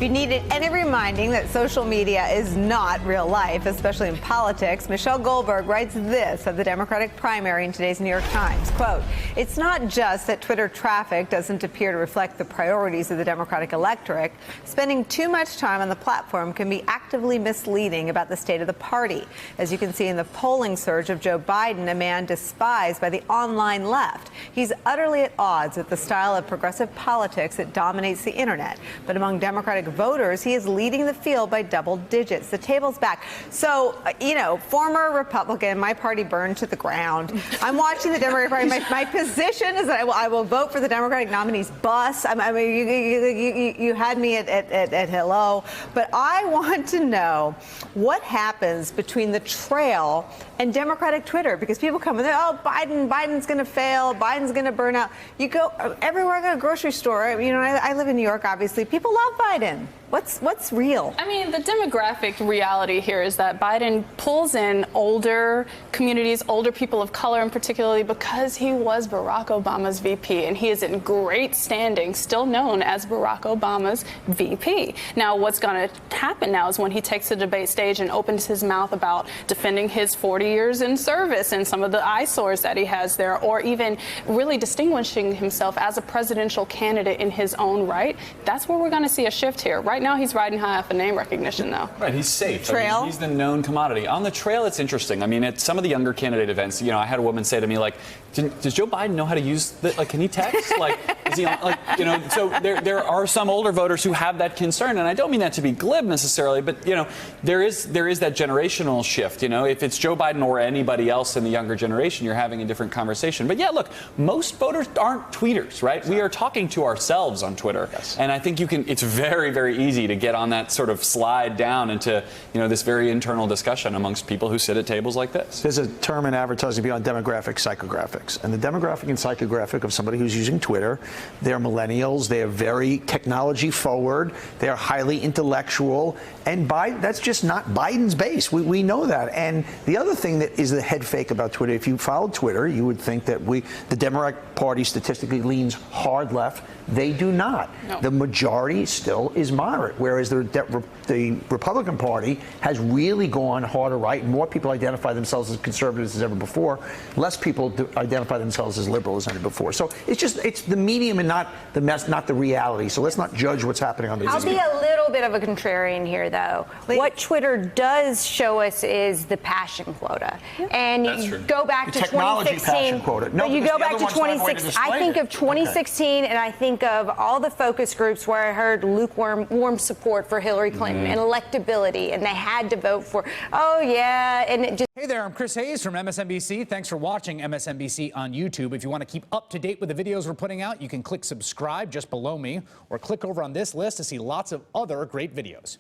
you needed any reminding that social media is not real life, especially in politics, Michelle Goldberg writes this of the Democratic primary in today's New York Times. Quote, "It's not just that Twitter traffic doesn't appear to reflect the priorities of the Democratic electorate. Spending too much time on the platform can be actively misleading about the state of the party, as you can see in the polling surge of Joe Biden, a man despised by the online left. He's utterly at odds with the style of progressive politics that dominates the internet. But among Democratic voters, he is leading the field by double digits. The table's back." So, former Republican, my party burned to the ground. I'm watching the Democratic Party. My position is that I will vote for the Democratic nominee's bus. I mean, you had me at hello. But I want to know what happens between the trail and Democratic Twitter, because people come and they're, oh, Biden's going to fail, Biden's going to burn out. You go everywhere, I go to a grocery store. I live in New York, obviously. People love Biden. What's real? I mean, the demographic reality here is that Biden pulls in older communities, older people of color, and particularly because he was Barack Obama's VP, and he is in great standing, still known as Barack Obama's VP. Now, what's going to happen now is when he takes the debate stage and opens his mouth about defending his 40 years in service and some of the eyesores that he has there, or even really distinguishing himself as a presidential candidate in his own right, that's where we're going to see a shift here. Right now, he's riding high off of name recognition, though. Right, he's safe. Trail? I mean, he's the known commodity. On the trail, it's interesting. I mean, at some of the younger candidate events, I had a woman say to me, like, does Joe Biden know how to use can he text? Like, is he so there are some older voters who have that concern, and I don't mean that to be glib necessarily, but, there is that generational shift. If it's Joe Biden or anybody else in the younger generation, you're having a different conversation. But yeah, look, most voters aren't tweeters, right? Exactly. We are talking to ourselves on Twitter. Yes. And I think it's very, very easy to get on that sort of slide down into, this very internal discussion amongst people who sit at tables like this. There's a term in advertising beyond demographic, psychographics. And the demographic and psychographic of somebody who's using Twitter, they're millennials, they are very technology forward, they are highly intellectual, and that's just not Biden's base. We know that. And the other thing that is the head fake about Twitter, if you followed Twitter, you would think that the Democratic Party statistically leans hard left. They do not. No. The majority still is moderate, whereas the Republican Party has really gone harder right. More people identify themselves as conservatives as ever before. Less people identify themselves as liberals than ever before. So it's the medium and not the reality. So let's not judge what's happening on the I'll be a little bit of a contrarian here, though. What Twitter does show us is the passion quota. And you go back to 2016. Passion quota. No, but you go back to 2016. I think of 2016, and I think of all the focus groups where I heard warm support for Hillary Clinton and electability, and they had to vote for, oh, yeah. And it just. Hey there, I'm Chris Hayes from MSNBC. Thanks for watching MSNBC on YouTube. If you want to keep up to date with the videos we're putting out, you can click subscribe just below me, or click over on this list to see lots of other great videos.